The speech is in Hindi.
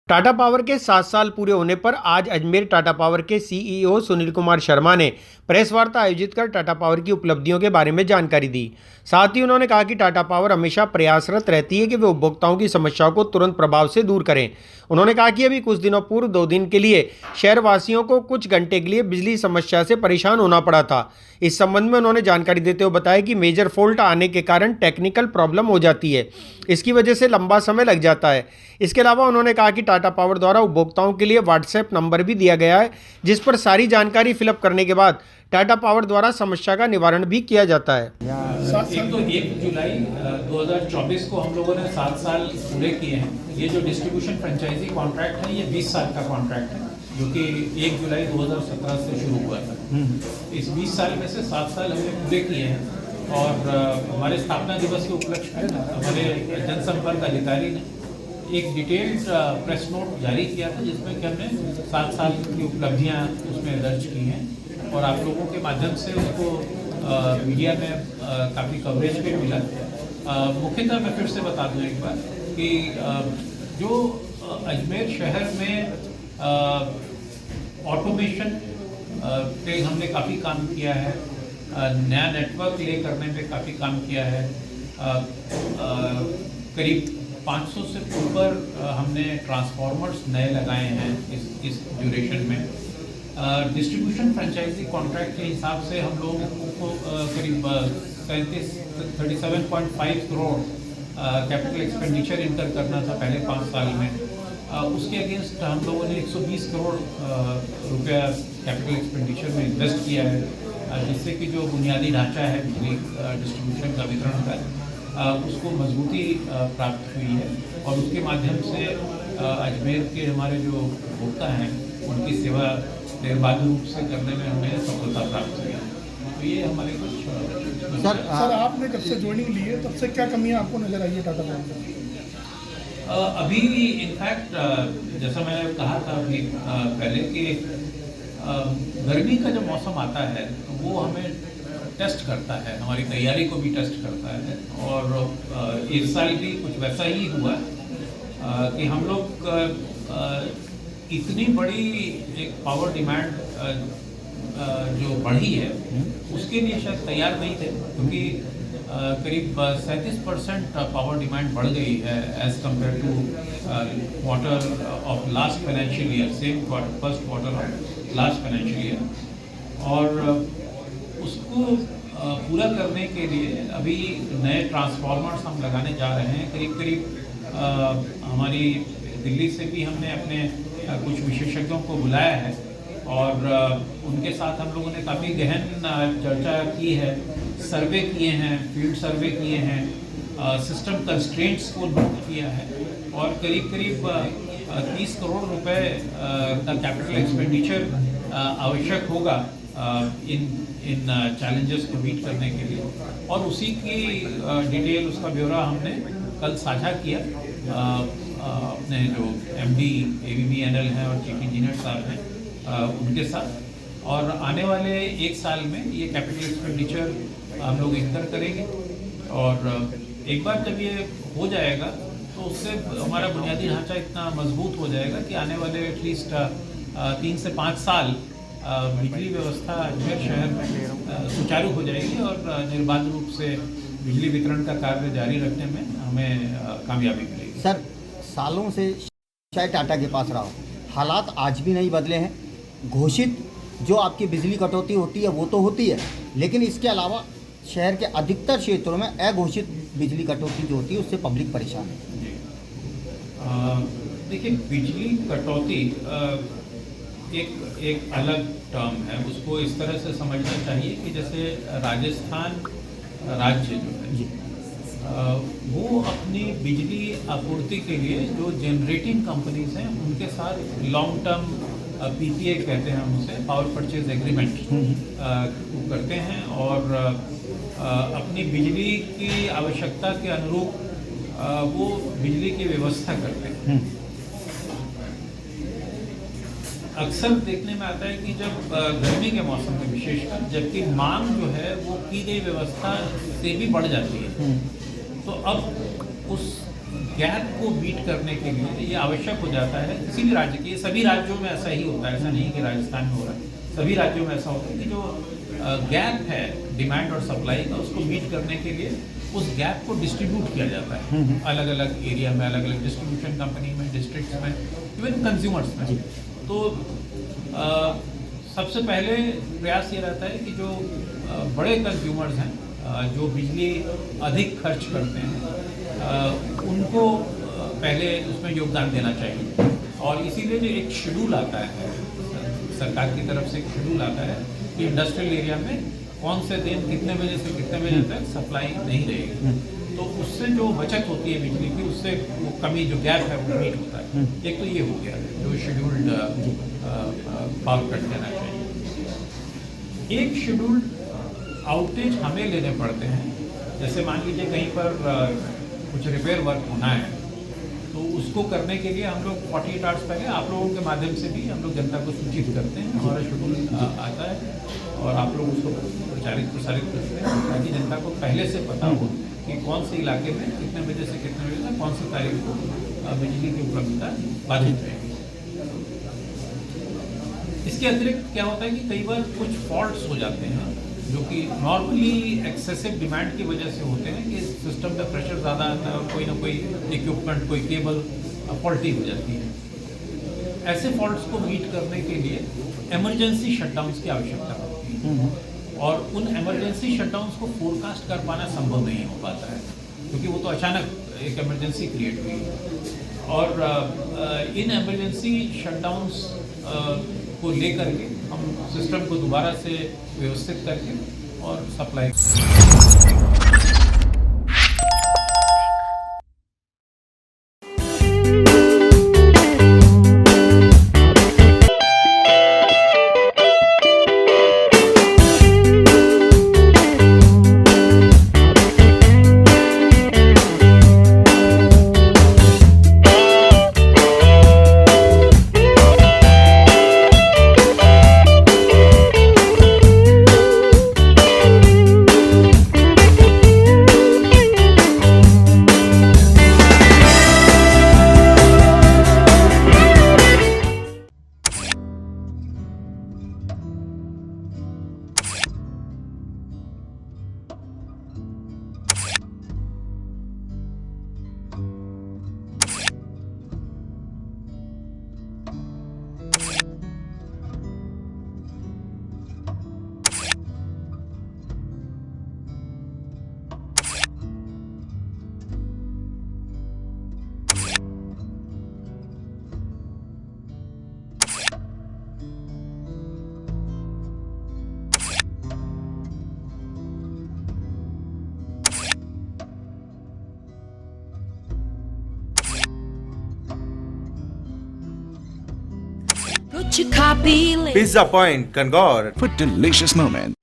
टाटा पावर के 7 साल पूरे होने पर आज अजमेर टाटा पावर के सीईओ सुनील कुमार शर्मा ने प्रेस वार्ता आयोजित कर टाटा पावर की उपलब्धियों के बारे में जानकारी दी। साथ ही उन्होंने कहा कि टाटा पावर हमेशा प्रयासरत रहती है कि वे उपभोक्ताओं की समस्याओं को तुरंत प्रभाव से दूर करें। उन्होंने कहा कि अभी कुछ दिनों पूर्व 2 दिन के लिए शहरवासियों को कुछ घंटे के लिए बिजली समस्या से परेशान होना पड़ा था। इस संबंध में उन्होंने जानकारी देते हुए बताया कि मेजर फॉल्ट आने के कारण टेक्निकल प्रॉब्लम हो जाती है, इसकी वजह से लंबा समय लग जाता है। इसके अलावा उन्होंने कहा कि टाटा पावर द्वारा उपभोक्ताओं के लिए व्हाट्सएप नंबर भी दिया गया है, जिस पर सारी जानकारी फिलअप करने के बाद टाटा पावर द्वारा समस्या का निवारण भी किया जाता है। एक तो 1 जुलाई 2024 को हम लोगों ने 7 साल पूरे किए हैं। ये जो डिस्ट्रीब्यूशन फ्रेंचाइजी कॉन्ट्रैक्ट है, ये 20 साल का कॉन्ट्रैक्ट है, जो कि 1 जुलाई 2017 से शुरू हुआ था। इस 20 साल में से 7 साल हमने पूरे किए हैं और हमारे स्थापना दिवस के उपलक्ष्य में हमारे जनसंपर्क अधिकारी ने एक डिटेल्ड प्रेस नोट जारी किया था, जिसमें कि हमने 7 साल की उपलब्धियां उसमें दर्ज की हैं और आप लोगों के माध्यम से उसको मीडिया में काफ़ी कवरेज भी मिला। मुख्यतः मैं फिर से बता दूं एक बार कि जो अजमेर शहर में ऑटोमेशन पे हमने काफ़ी काम किया है, नया नेटवर्क ले करने पे काफ़ी काम किया है। करीब 500 से ऊपर हमने ट्रांसफार्मर्स नए लगाए हैं इस ड्यूरेशन में। डिस्ट्रीब्यूशन फ्रेंचाइजी कॉन्ट्रैक्ट के हिसाब से हम लोगों को करीब 37.5 करोड़ कैपिटल एक्सपेंडिचर इनकर करना था पहले 5 साल में। उसके अगेंस्ट हम लोगों ने 120 करोड़ रुपया कैपिटल एक्सपेंडिचर में इन्वेस्ट किया है, जिससे कि जो बुनियादी ढांचा है बिजली डिस्ट्रीब्यूशन का वितरण का उसको मजबूती प्राप्त हुई है और उसके माध्यम से अजमेर के हमारे जो उपभोक्ता हैं उनकी सेवा निर्बाध रूप से करने में हमें सफलता प्राप्त हुई है। तो ये हमारे कुछ सर आपने जब से ज्वाइनिंग ली है तब से क्या कमियां आपको नजर आई है टाटा पावर में? अभी इनफैक्ट जैसा मैंने कहा था अभी पहले कि गर्मी का जो मौसम आता है वो हमें टेस्ट करता है, हमारी तैयारी को भी टेस्ट करता है और इस साल भी कुछ वैसा ही हुआ कि हम लोग इतनी बड़ी एक पावर डिमांड जो बढ़ी है उसके लिए शायद तैयार नहीं थे, क्योंकि करीब 37% पावर डिमांड बढ़ गई है as compare to quarter of last financial year, same first quarter of last financial year. और उसको पूरा करने के लिए अभी नए ट्रांसफार्मर्स हम लगाने जा रहे हैं। करीब करीब हमारी दिल्ली से भी हमने अपने कुछ विशेषज्ञों को बुलाया है और उनके साथ हम लोगों ने काफ़ी गहन चर्चा की है, सर्वे किए हैं, फील्ड सर्वे किए हैं, सिस्टम कंस्ट्रेंट्स को नोट किया है और करीब करीब 30 करोड़ रुपए का कैपिटल एक्सपेंडिचर आवश्यक होगा इन चैलेंजेस को मीट करने के लिए और उसी की डिटेल, उसका ब्यौरा हमने कल साझा किया अपने जो MD AVBNL हैं और चीफ इंजीनियर साहब हैं उनके साथ। और आने वाले 1 साल में ये कैपिटल एक्सपेंडिचर हम लोग इंकर करेंगे और एक बार जब ये हो जाएगा तो उससे हमारा बुनियादी ढांचा इतना मजबूत हो जाएगा कि आने वाले एटलीस्ट 3 से 5 साल बिजली व्यवस्था अजमेर शहर में सुचारू हो जाएगी और निर्बाध रूप से बिजली वितरण का कार्य जारी रखने में हमें कामयाबी मिलेगी। सर, सालों से चाहे टाटा के पास रहा हो, हालात आज भी नहीं बदले हैं। घोषित जो आपकी बिजली कटौती होती है वो तो होती है, लेकिन इसके अलावा शहर के अधिकतर क्षेत्रों में अघोषित बिजली कटौती जो होती है उससे पब्लिक परेशान है। देखिए, बिजली कटौती एक अलग टर्म है, उसको इस तरह से समझना चाहिए कि जैसे राजस्थान राज्य जो है वो अपनी बिजली आपूर्ति के लिए जो जनरेटिंग कंपनीज हैं उनके साथ लॉन्ग टर्म PPA कहते हैं, हम उसे पावर परचेज एग्रीमेंट करते हैं और अपनी बिजली की आवश्यकता के अनुरूप वो बिजली की व्यवस्था करते हैं। अक्सर देखने में आता है कि जब गर्मी के मौसम में विशेषकर जबकि मांग जो है वो की गई व्यवस्था से भी बढ़ जाती है, तो अब उस गैप को मीट करने के लिए ये आवश्यक हो जाता है किसी भी राज्य के, सभी राज्यों में ऐसा ही होता है, ऐसा नहीं कि राजस्थान में हो रहा है, सभी राज्यों में ऐसा होता है कि जो गैप है डिमांड और सप्लाई का, उसको मीट करने के लिए उस गैप को डिस्ट्रीब्यूट किया जाता है अलग अलग एरिया में, अलग अलग डिस्ट्रीब्यूशन कंपनी में, डिस्ट्रिक्ट्स में, इवन कंज्यूमर्स में। तो सबसे पहले प्रयास ये रहता है कि जो बड़े कंज्यूमर्स हैं, जो बिजली अधिक खर्च करते हैं, उनको पहले उसमें योगदान देना चाहिए। और इसीलिए जो एक शेड्यूल आता है सरकार की तरफ से, एक शेड्यूल आता है कि इंडस्ट्रियल एरिया में कौन से दिन कितने बजे से कितने बजे तक सप्लाई नहीं रहेगी, तो उससे जो बचत होती है बिजली की, उससे वो कमी, जो गैप है वो मीट होता है। एक तो ये हो गया जो शेड्यूल्ड पावर कट देना चाहिए। एक शेड्यूल्ड आउटेज हमें लेने पड़ते हैं, जैसे मान लीजिए कहीं पर कुछ रिपेयर वर्क होना है, तो उसको करने के लिए हम लोग 48 आवर्स पहले आप लोगों के माध्यम से भी हम लोग जनता को सूचित करते हैं, हमारा शेड्यूल आता है और आप लोग उसको प्रसारित करते हैं ताकि जनता को पहले से पता हो कि कौन से इलाके में कितने बजे से कितने बजे तक कौन सी तारीख को बिजली की उपलब्धता बाधित रहेगी। इसके अतिरिक्त क्या होता है कि कई बार कुछ फॉल्ट्स हो जाते हैं जो कि नॉर्मली एक्सेसिव डिमांड की वजह से होते हैं कि सिस्टम में प्रेशर ज़्यादा आता है और कोई ना कोई इक्विपमेंट, कोई केबल फॉल्टी हो जाती है। ऐसे फॉल्ट्स को मीट करने के लिए इमरजेंसी शटडाउन्स की आवश्यकता होती है और उन इमरजेंसी शटडाउन्स को फोरकास्ट कर पाना संभव नहीं हो पाता है, क्योंकि वो तो अचानक एक इमरजेंसी क्रिएट हुई है। और इन इमरजेंसी शटडाउन्स को लेकर के हम सिस्टम को दोबारा से व्यवस्थित करके और supply. Pizza Point, Kangor. For delicious moments.